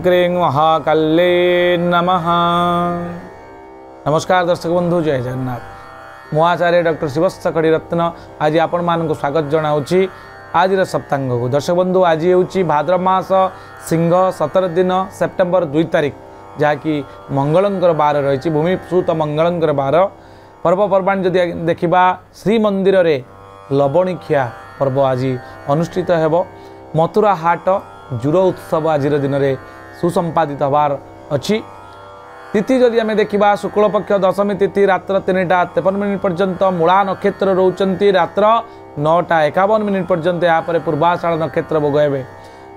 क्रीं महाकाल्ये नमः। नमस्कार दर्शक बंधु, जय जगन्नाथ। मो आचार्य डॉक्टर शिवस्थ कड़ीरत्न आज आपण मानक स्वागत जनाऊँगी आज सप्तांग को। दर्शक बंधु, आज हूँ भाद्रव मास सिंह 17 दिन सेप्टेम्बर 2 तारिख, जहाँकि मंगलंकर बार रही भूमिसूत मंगलंकर बार। पर्वपर्वाणी जदि देखा श्रीमंदिर रे लवणीखिया पर्व आज अनुष्ठित हेब। मथुरा हाट जुड़ उत्सव आज दिन में सुसंपादित हबार अच्छी। तिथि जदि आम देखा शुक्ल पक्ष दशमी तिथि रात्र 3:53 पर्यंत मूला नक्षत्र रोचंती रात्र 9:51 पर्यंत। यापर पूर्वाषाढ़ नक्षत्र भोग हे।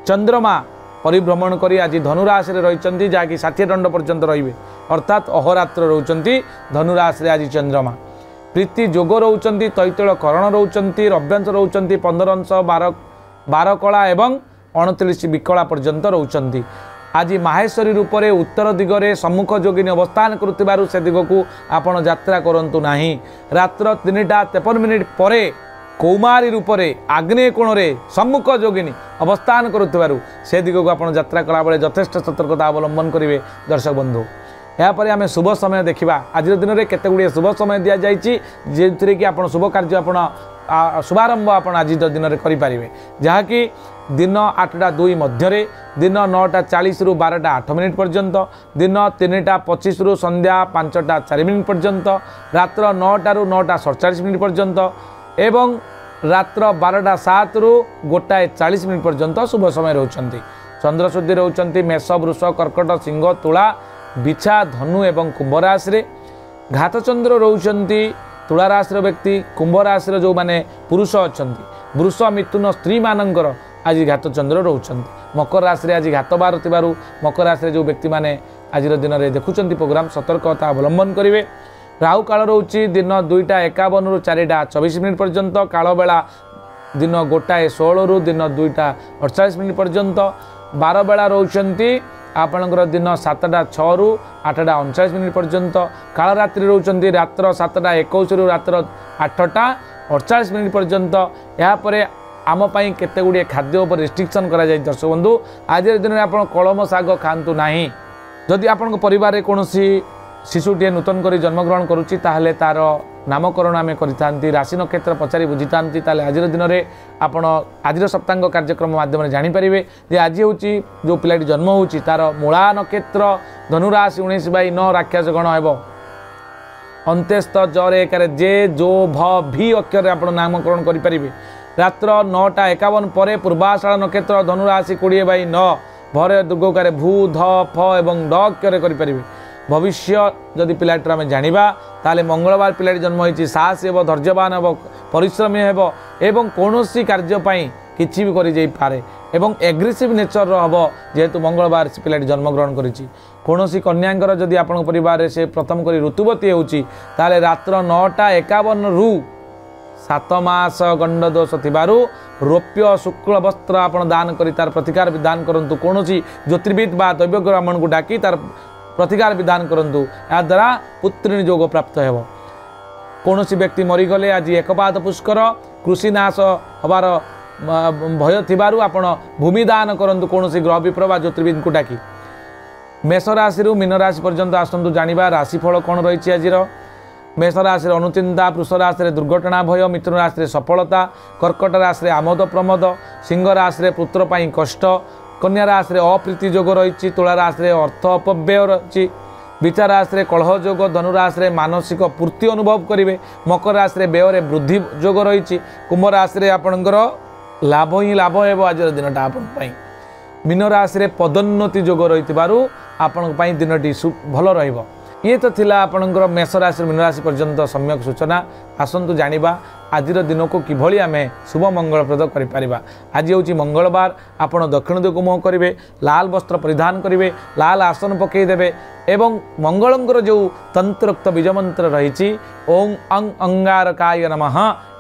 चंद्रमा परिभ्रमण करी आज धनुराशि रही जहाँकि 60 दंड पर्यंत रे, अर्थात अहोरात्र रोचंती धनुराशि आज चंद्रमा। प्रीति जोग रोचंती, तैतल करण रोचंती, रव्यांश रोचंती 15 अंश 12 कला एवं 29 विकला पर्यंत रोचंती। आज माहेश्वरी रूप में उत्तर दिगरे सम्मुख जोगिनी अवस्थान करुथिबारु से दिग को आपण यात्रा करंतु नाही। रात्र 3:53 पर कौमारी रूप में आग्नेय कोण रे सम्मुख जोगिनी अवस्थान करुथिबारु से दिग को आपण यात्रा कला बेले यथेष्ट सतर्कता अवलंबन करेंगे। दर्शक बंधु, यापर आम शुभ समय देखा। आज दिन में केते गुड़िए शुभ समय दि जाइए, जे कि आप शुभ कार्य आप शुभारंभ आप आज दिन में करेंगे, जहाँकि दिन 8:02 मध्य, दिन 9:40 रु 12:08 पर्यंत, दिन 3:25 रु संध्या 5:04 पर्यंत, रात्र 9 रु 9:47 पर्यंत एवं रात्र 12:07 रु 1:40 पर्यंत शुभ समय रोचंती। चंद्रशुद्धि रोचंती मेष वृष कर्कट सिंह तुला बिछा धनु एवं कुंभ राशि। घातचंद्र रोचंती तुला राशि व्यक्ति, कुंभ राशि जो माने पुरुष अच्छा, वृष मिथुन स्त्री मानकर आज घातचंद्र रोचंती। मकर राशि आज घात बार थिबारु मकर राशि जो व्यक्ति माने आज दिन में देखुंत प्रोग्राम सतर्कता अवलंबन करेंगे। राहु काल रोची दिन 2:51 रु 4:24 पर्यंत, काल बेला दिन 1:16 रु दिन 2:48 पर्यंत, बार बेला रोचंती आपणकर दिन 7:06 रु 8:39 पर्यंत, काल रात्रि रोचंती रात्र 7:21 रु रात्र 8:48 पर्यंत। यापर आम पाई केते गुड़िए खाद्य उपर रिस्ट्रिक्शन करा जाय। दर्शक बंधु, आज दिन में आप कलम शाग खातु नाही। जदि आपण परिवार कौन शिशुटे नूतन कर जन्मग्रहण करुच्ची ताहले तार नामकरण आम करि राशि नक्षत्र पचारि बुझी था। आज दिन में आपण आज सप्तांग कार्यक्रम माध्यम जानीपारे जे आज हूँ जो पिलाटी जन्म हो तार मूला नक्षत्र धनुराशि 19/9 राक्षस गण हेब। अंत्यस्थ जर एकार जे जो भ भी अक्षर आप नामकरण करेंगे। रात्र 9:51 पर पूर्वाषाढ़ नक्षत्र धनुराशि 20/9 भरे दुर्गकार भू ध फ एवं ड अक्षर करेंगे। भविष्य जदि पिलाटर आम जाना ताले मंगलवार पिलाटी जन्म होती साहसी हे, धैर्यवान हे, परिश्रमी हे एवं कौन कार्यपाई किसी भी करें एवं एग्रेसिव नेचर हम जेहेतु मंगलवार पिलाटी जन्मग्रहण करी। कौन कन्यांकर जदि आप परिवार से प्रथम कर ऋतुवती होती रात्र 9:51 रु 7 मास गंड दोष थिबारु रौप्य शुक्ल वस्त्र आपण दान करी तार प्रतिकार विधान करंतु। कौन ज्योतिर्विद बा दैव्य ब्राह्मण को डाकी तार प्रतिकार विधान करंतु। या द्वारा पुत्रिणी योग प्राप्त हेब। कौन व्यक्ति मरीगले आज एकपाद पुष्कर कृषिनाश हबार भय थिबारु आपण भूमिदान करंतु। कौन ग्रह विप्र बा ज्योतिर्विद को डाकी। मेष राशि मीन राशि पर्यंत आसतु जानिबा राशिफल कौन रही आज। मेष राशि अनुचिंता, वृष राशि दुर्घटना भय, मिथुन राशि सफलता, कर्कट राशि आमोद प्रमोद, सिंह राशि पुत्र पाई कष्ट, कन्या राशि अप्रीति जोग रही, तुला राशि अर्थ अपव्यय रही, विचार राशि कलह जोग, धनुराशि मानसिक पूर्ति अनुभव करेंगे, मकर राशि व्यय वृद्धि जोग रही, कुंभ राशि आपणकर लाभ ही लाभ हे आज दिन टाइम। मीन राशि पदोन्नति जोग रही आपण दिनटी भल रहिबो। ये तो थिला आपणकर मेष राशि मीन राशि पर्यंत सम्यक सूचना। आसतु जानिबा आज दिन को किभली आमे शुभ मंगलप्रद करिपारिबा। आज हूँ मंगलवार, आपण दक्षिण दिग मुह करेंगे, लाल वस्त्र परिधान करेंगे, लाल आसन पकईदेवे एवं मंगलंकर जो तंत्रोक्त बीज मंत्र रही ओं अंग अंगारकाय नमः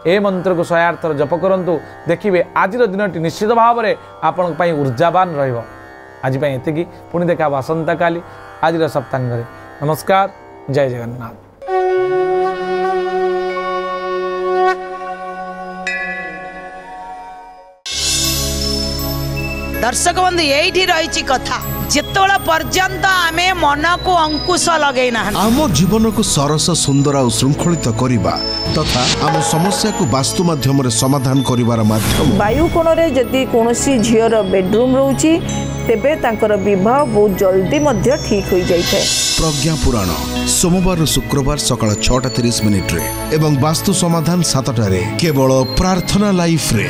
ए मंत्र को 100 थर जप करंतु। देखिए आज दिन निश्चित भाव में आपण ऊर्जावान रहिबो। आज एतिकी, पुणी देखा आसंता काली आज सप्तांग। नमस्कार, जय जगन्नाथ। दर्शक बंधु यही रही कथा जितोला पर्यंत आमे मन को अंकुश लगे ना आम जीवन को सरस सुंदर और श्रृंखलित करिबा तथा आम समस्या को वास्तु माध्यम रे समाधान करिवार माध्यम वायु कोण रे जदि कोनोसी झियर बेडरूम रहउची तेबे तांकर विवाह बहुत जल्दी मध्य ठीक हो जाइए। प्रज्ञा पुराण सोमवार शुक्रवार सकाळ 6:30 रे एवं वास्तु समाधान 7 केवल प्रार्थना लाइफ रे।